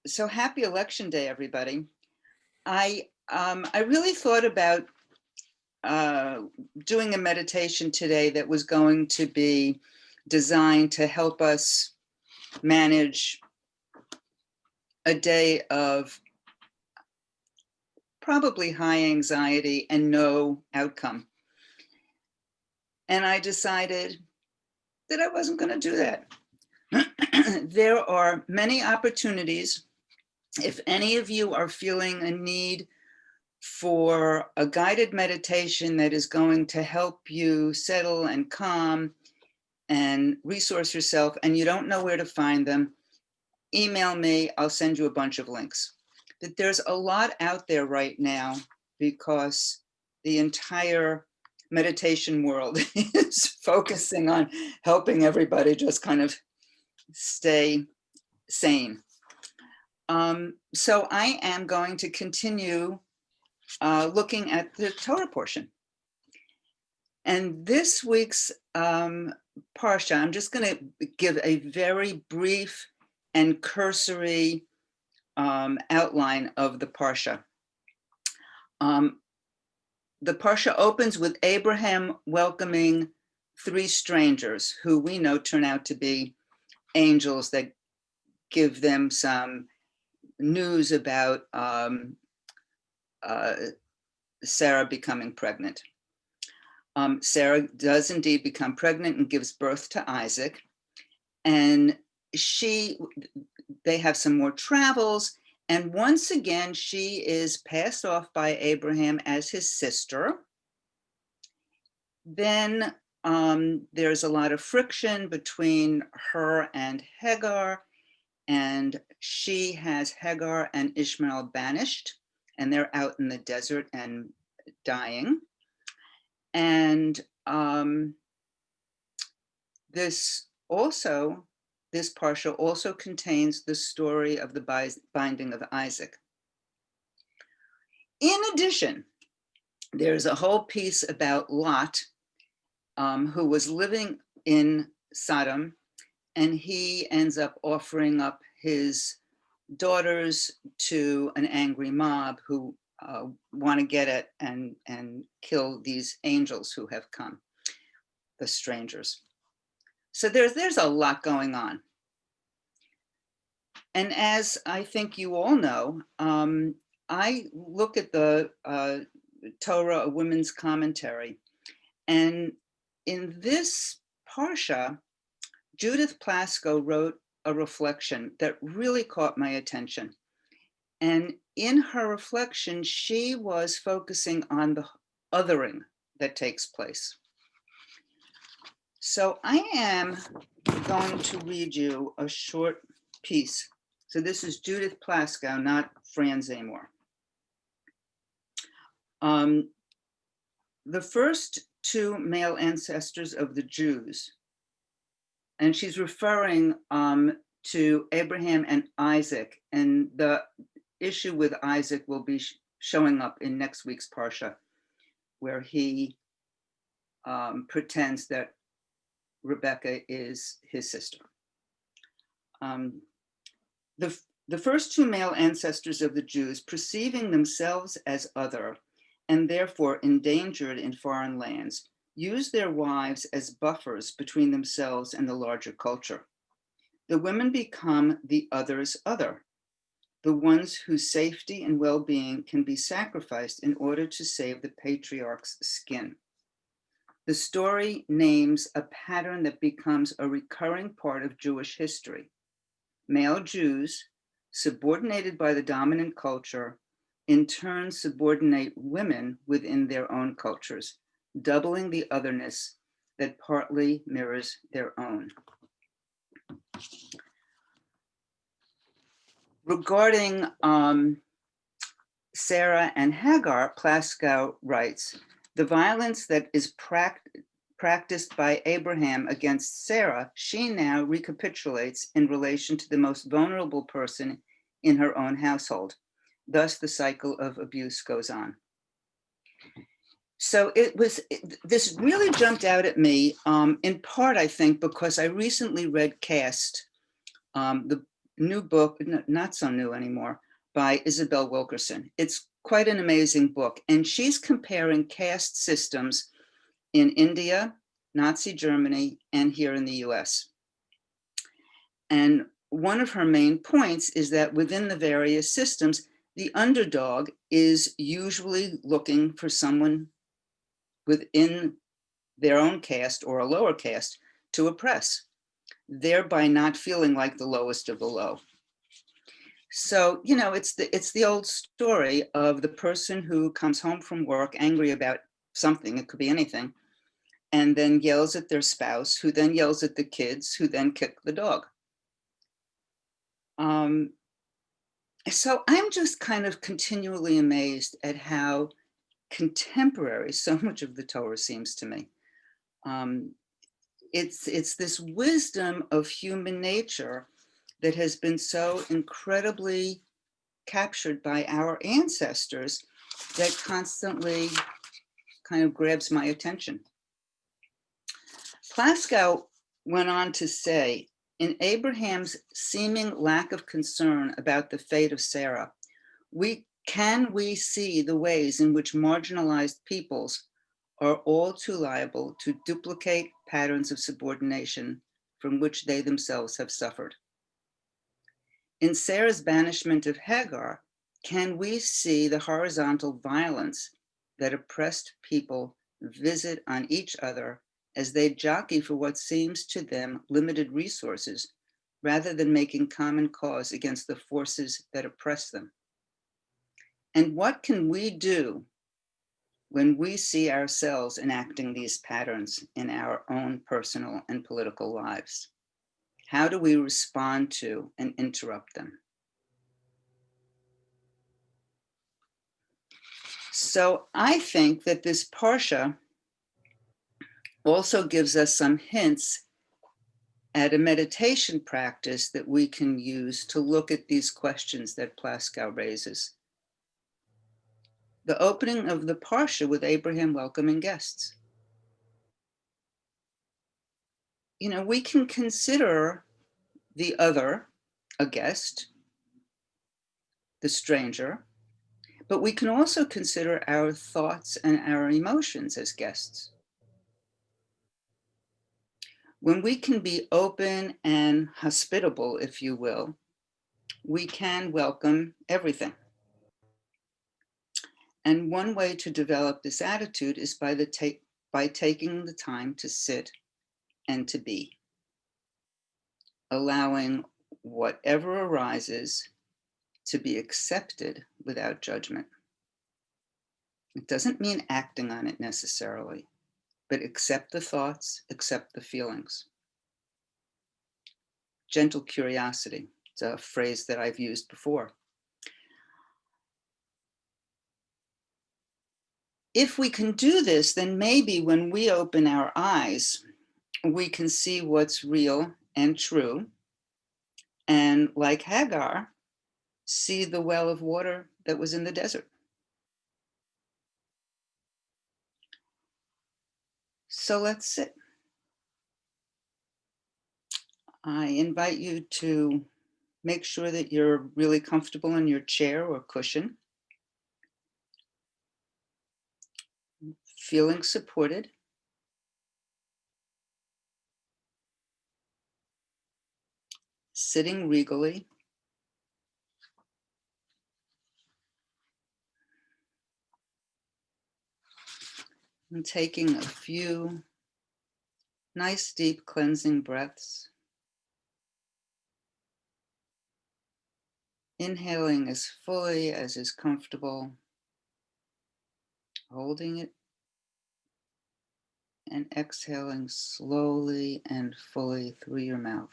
So happy Election Day, everybody. I really thought about uh, doing a meditation today that was going to be designed to help us manage a day of probably high anxiety and no outcome. And I decided that I wasn't going to do that. There are many opportunities. If any of you are feeling a need for a guided meditation that is going to help you settle and calm and resource yourself, and you don't know where to find them, email me. I'll send you a bunch of links. That there's a lot out there right now because the entire meditation world is focusing on helping everybody just kind of stay sane. So I am going to continue looking at the Torah portion. And this week's Parsha, I'm just going to give a very brief and cursory outline of the Parsha. The Parsha opens with Abraham welcoming three strangers who we know turn out to be angels that give them some news about Sarah becoming pregnant. Sarah does indeed become pregnant and gives birth to Isaac. And they have some more travels. And once again, she is passed off by Abraham as his sister. Then there's a lot of friction between her and Hagar. And she has Hagar and Ishmael banished, and they're out in the desert and dying. And this parsha also contains the story of the binding of Isaac. In addition, there's a whole piece about Lot, who was living in Sodom, and he ends up offering up his daughters to an angry mob who want to get at and kill these angels who have come, the strangers. So there's a lot going on. And as I think you all know, I look at the Torah, a women's commentary, and in this Parsha, Judith Plasko wrote a reflection that really caught my attention. And in her reflection, she was focusing on the othering that takes place. So I am going to read you a short piece. So this is Judith Plasko, not Fran Zamore. The first two male ancestors of the Jews, and she's referring to Abraham and Isaac, and the issue with Isaac will be showing up in next week's Parsha, where he pretends that Rebecca is his sister. The first two male ancestors of the Jews, perceiving themselves as other and therefore endangered in foreign lands, used their wives as buffers between themselves and the larger culture. The women become the other's other, the ones whose safety and well-being can be sacrificed in order to save the patriarch's skin. The story names a pattern that becomes a recurring part of Jewish history. Male Jews, subordinated by the dominant culture, in turn subordinate women within their own cultures, doubling the otherness that partly mirrors their own. Regarding Sarah and Hagar, Plaskow writes, the violence that is practiced by Abraham against Sarah, she now recapitulates in relation to the most vulnerable person in her own household. Thus, the cycle of abuse goes on. So this really jumped out at me, in part, I think, because I recently read Caste, the new book, not so new anymore, by Isabel Wilkerson. It's quite an amazing book. And she's comparing caste systems in India, Nazi Germany, and here in the US. And one of her main points is that within the various systems, the underdog is usually looking for someone within their own caste or a lower caste to oppress, thereby not feeling like the lowest of the low. So, it's the old story of the person who comes home from work angry about something, it could be anything, and then yells at their spouse, who then yells at the kids, who then kick the dog. So I'm just kind of continually amazed at how contemporary so much of the Torah seems to me. It's this wisdom of human nature that has been so incredibly captured by our ancestors that constantly kind of grabs my attention. Plaskow went on to say, in Abraham's seeming lack of concern about the fate of Sarah, we see the ways in which marginalized peoples are all too liable to duplicate patterns of subordination from which they themselves have suffered. In Sarah's banishment of Hagar, can we see the horizontal violence that oppressed people visit on each other as they jockey for what seems to them limited resources, rather than making common cause against the forces that oppress them? And what can we do when we see ourselves enacting these patterns in our own personal and political lives? How do we respond to and interrupt them? So I think that this Parsha also gives us some hints at a meditation practice that we can use to look at these questions that Plaskow raises. The opening of the Parsha with Abraham welcoming guests. We can consider the other a guest, the stranger, but we can also consider our thoughts and our emotions as guests. When we can be open and hospitable, if you will, we can welcome everything. And one way to develop this attitude is by taking the time to sit and to be, allowing whatever arises to be accepted without judgment. It doesn't mean acting on it necessarily, but accept the thoughts, accept the feelings. Gentle curiosity. It's a phrase that I've used before. If we can do this, then maybe when we open our eyes, we can see what's real and true. And like Hagar, see the well of water that was in the desert. So let's sit. I invite you to make sure that you're really comfortable in your chair or cushion, feeling supported. Sitting regally. And taking a few nice, deep cleansing breaths. Inhaling as fully as is comfortable, holding it, and exhaling slowly and fully through your mouth.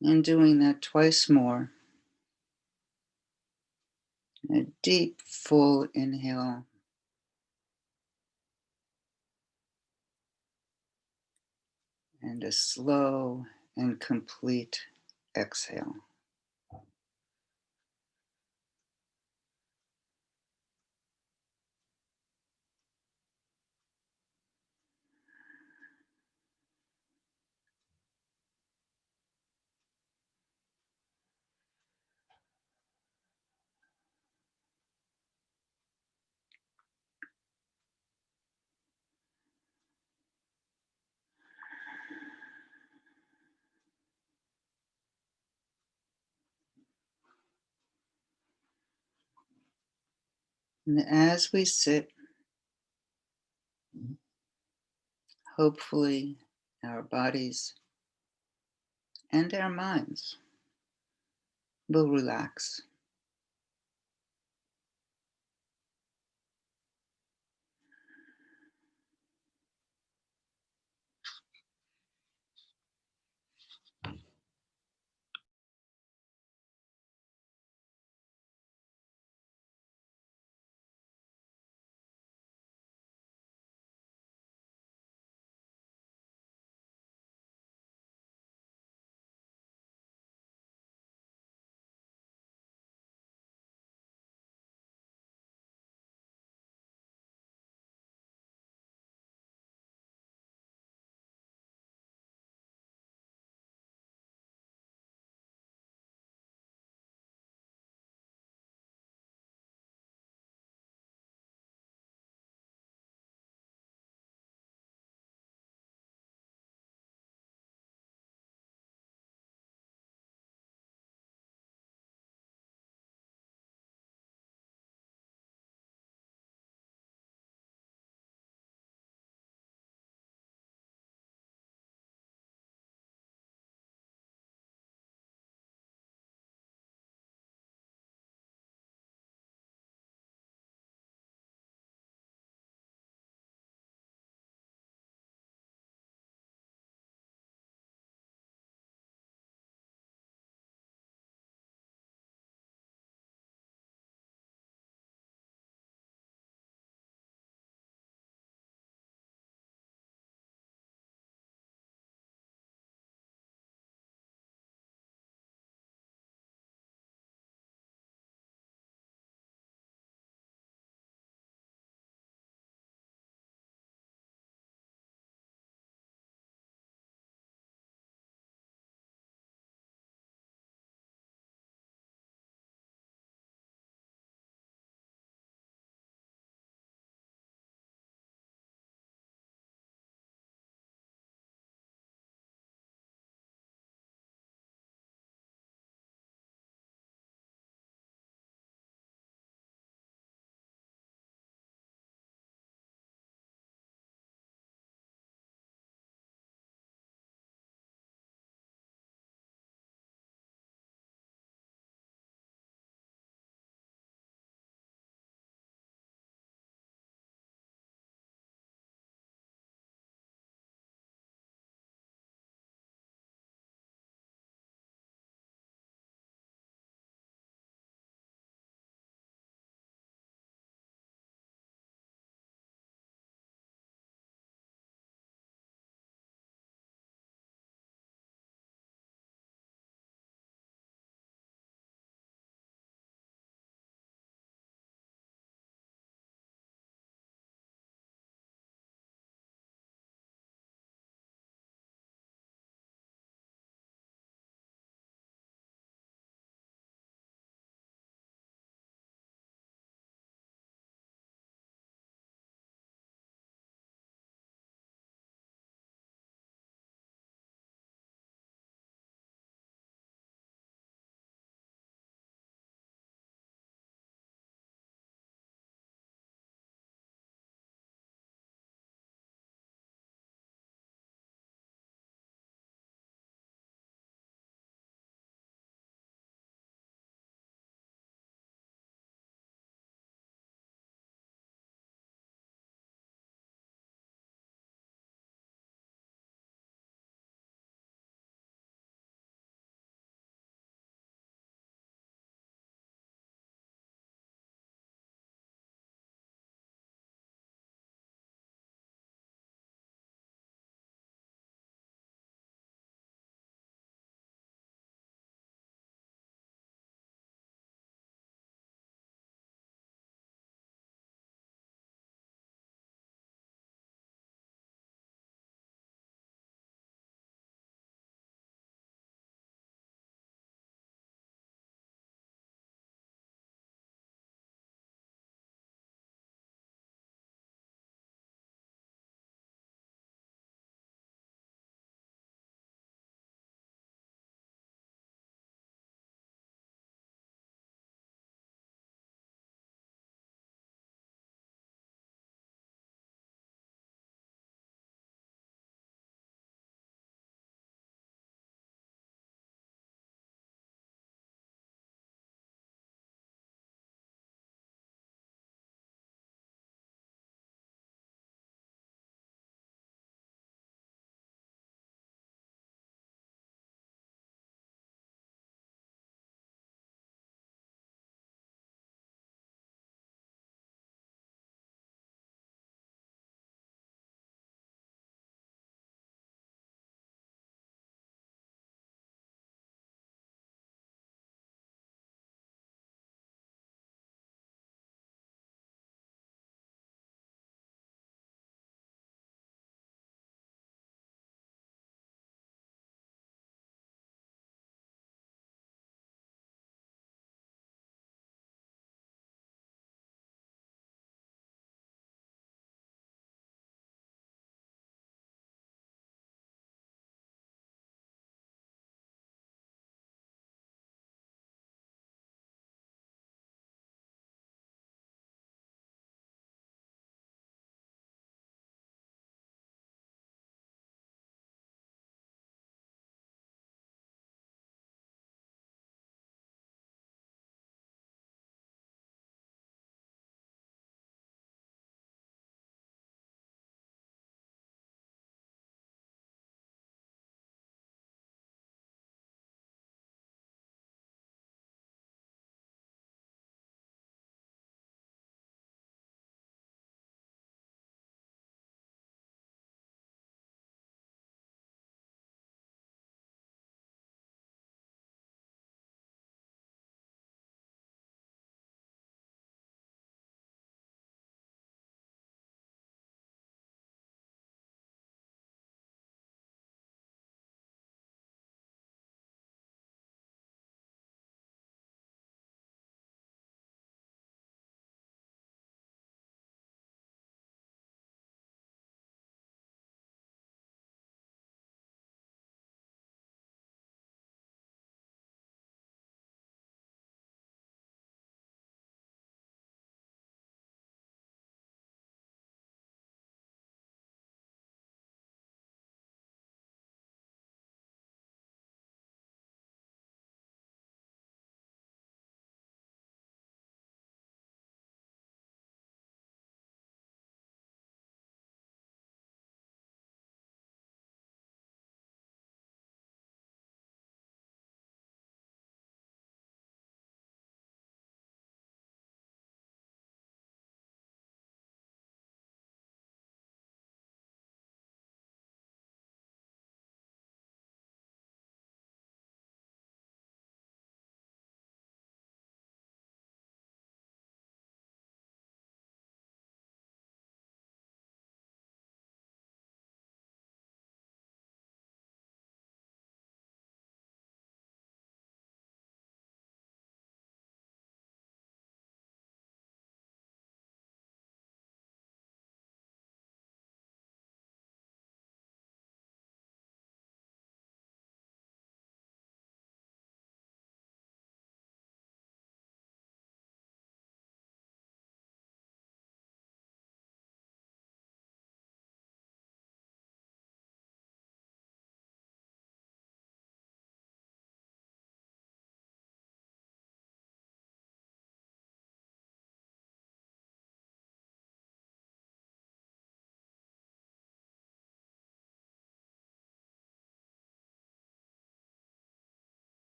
And doing that twice more. A deep, full inhale. And a slow and complete exhale. And as we sit, hopefully our bodies and our minds will relax.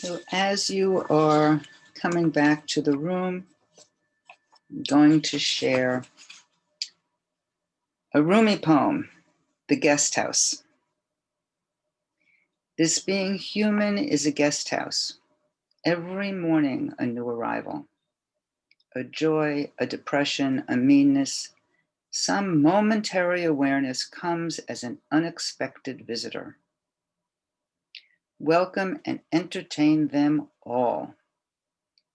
So as you are coming back to the room, I'm going to share a Rumi poem, The Guest House. This being human is a guest house. Every morning a new arrival. A joy, a depression, a meanness, some momentary awareness comes as an unexpected visitor. Welcome and entertain them all,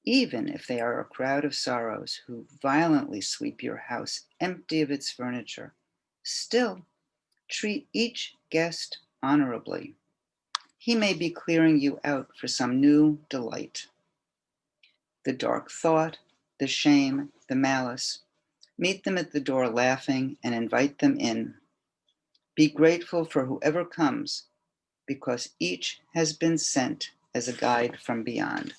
even if they are a crowd of sorrows who violently sweep your house empty of its furniture. Still, treat each guest honorably. He may be clearing you out for some new delight. The dark thought, the shame, the malice, meet them at the door laughing and invite them in. Be grateful for whoever comes, because each has been sent as a guide from beyond.